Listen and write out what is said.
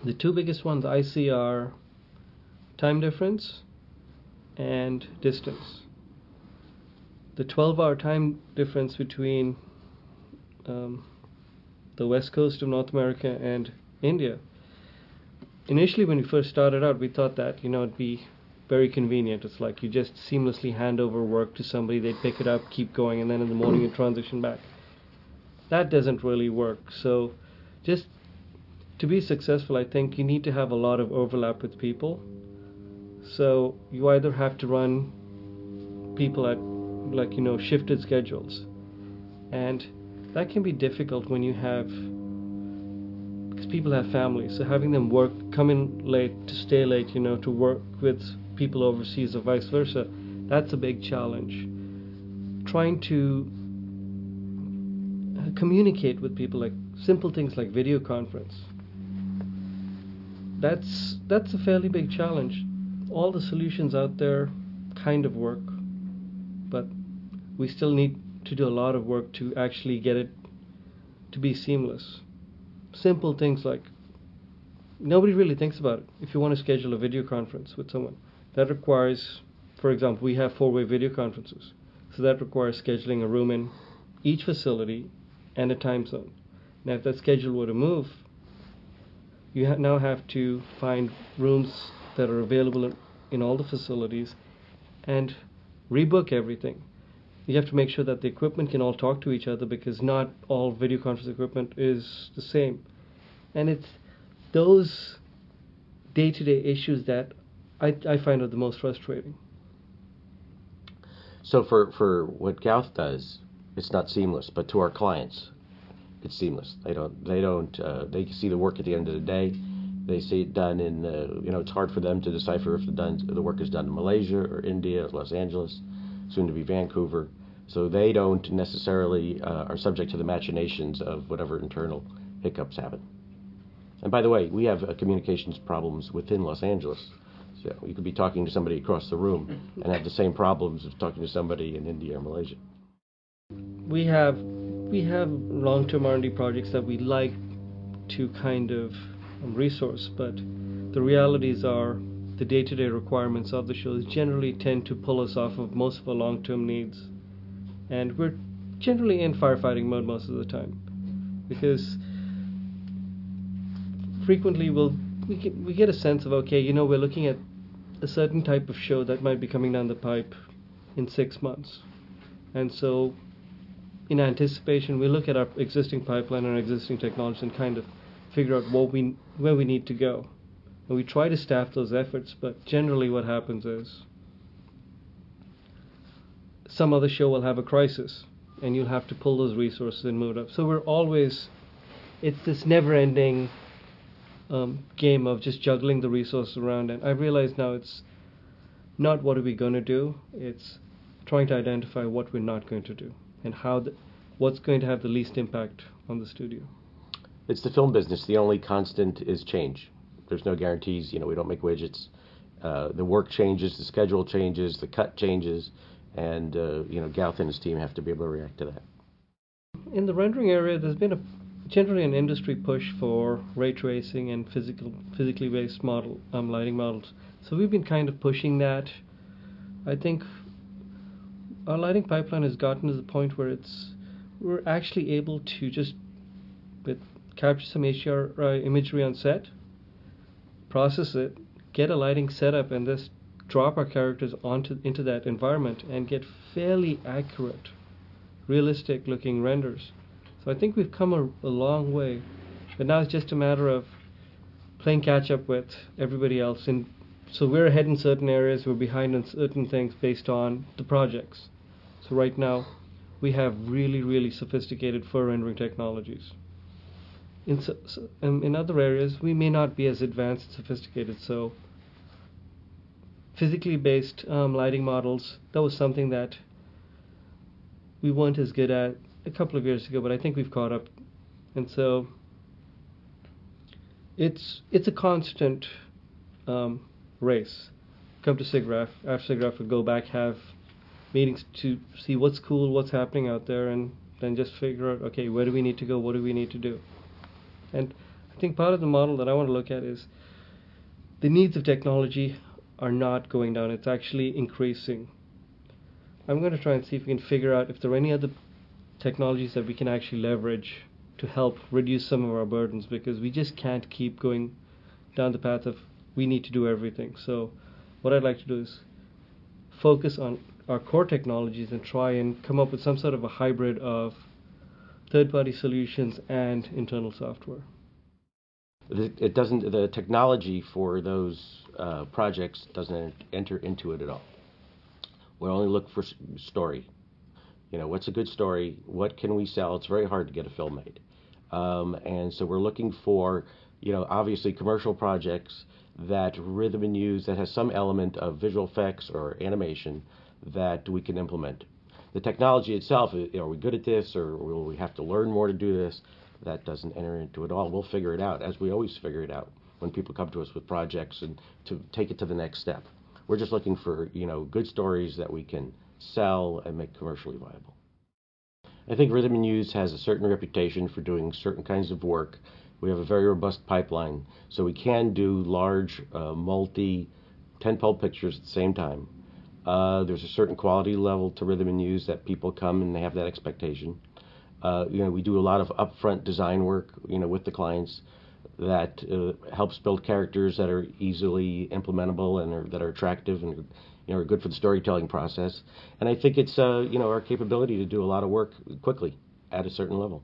The two biggest ones I see are time difference and distance. The 12-hour time difference between the west coast of North America and India. Initially, when we first started out, we thought that it'd be very convenient. It's like you just seamlessly hand over work to somebody, they'd pick it up, keep going, and then in the morning you transition back. That doesn't really work. So just to be successful, I think you need to have a lot of overlap with people. So you either have to run people at shifted schedules, and that can be difficult when you have, because people have families, so having them come in late to stay late, to work with people overseas or vice versa, that's a big challenge. Trying to communicate with people, like simple things like video conference, that's a fairly big challenge. All the solutions out there kind of work, but we still need to do a lot of work to actually get it to be seamless. Simple things like, nobody really thinks about it. If you want to schedule a video conference with someone, that requires, for example, we have 4-way video conferences. So that requires scheduling a room in each facility and a time zone. Now, if that schedule were to move, you now have to find rooms that are available in all the facilities and rebook everything. You have to make sure that the equipment can all talk to each other, because not all video conference equipment is the same. And it's those day-to-day issues that I find are the most frustrating. So for what Gauth does, it's not seamless, but to our clients, it's seamless. They see the work at the end of the day. They see it done in, it's hard for them to decipher if the work is done in Malaysia or India or Los Angeles, soon to be Vancouver. So they don't necessarily are subject to the machinations of whatever internal hiccups happen. And by the way, we have communications problems within Los Angeles. So you could be talking to somebody across the room and have the same problems as talking to somebody in India or Malaysia. We have long-term R&D projects that we like to kind of resource, but the realities are the day-to-day requirements of the shows generally tend to pull us off of most of our long-term needs. And we're generally in firefighting mode most of the time, because frequently we get a sense of, okay, we're looking at a certain type of show that might be coming down the pipe in 6 months. And so in anticipation, we look at our existing pipeline and our existing technology and kind of figure out where we need to go. And we try to staff those efforts, but generally what happens is some other show will have a crisis, and you'll have to pull those resources and move it up. So it's this never-ending game of just juggling the resources around. And I realize now it's not what are we going to do, it's trying to identify what we're not going to do and what's going to have the least impact on the studio. It's the film gusiness. The only constant is change. There's no guarantees. We don't make widgets. The work changes, the schedule changes, the cut changes, and Gauth and his team have to be able to react to that. In the rendering area, there's been generally an industry push for ray tracing and physically based lighting models. So we've been kind of pushing that. I think our lighting pipeline has gotten to the point where we're actually able to just capture some HDR imagery on set, process it, get a lighting setup, and just drop our characters into that environment and get fairly accurate, realistic looking renders. So I think we've come a long way, but now it's just a matter of playing catch up with everybody else. And so we're ahead in certain areas, we're behind in certain things based on the projects. So right now we have really, really sophisticated fur rendering technologies. In other areas we may not be as advanced and sophisticated. So physically based lighting models, that was something that we weren't as good at a couple of years ago, but I think we've caught up. And so it's a constant race. Come to SIGGRAPH. After SIGGRAPH, we go back, have meetings to see what's cool, what's happening out there, and then just figure out, okay, where do we need to go, what do we need to do. And I think part of the model that I want to look at is the needs of technology are not going down. It's actually increasing. I'm going to try and see if we can figure out if there are any other technologies that we can actually leverage to help reduce some of our burdens, because we just can't keep going down the path of we need to do everything. So what I'd like to do is focus on our core technologies and try and come up with some sort of a hybrid of third-party solutions and internal software. It doesn't. The technology for those projects doesn't enter into it at all. We only look for story. What's a good story? What can we sell? It's very hard to get a film made, and so we're looking for, obviously commercial projects that RhythamHues that has some element of visual effects or animation that we can implement. The technology itself, are we good at this, or will we have to learn more to do this? That doesn't enter into it all. We'll figure it out, as we always figure it out when people come to us with projects and to take it to the next step. We're just looking for, good stories that we can sell and make commercially viable. I think RhythamHues has a certain reputation for doing certain kinds of work. We have a very robust pipeline, so we can do large, multi-tentpole pictures at the same time. There's a certain quality level to RhythamHues that people come and they have that expectation. We do a lot of upfront design work, with the clients that helps build characters that are easily implementable and that are attractive and are good for the storytelling process. And I think it's our capability to do a lot of work quickly at a certain level.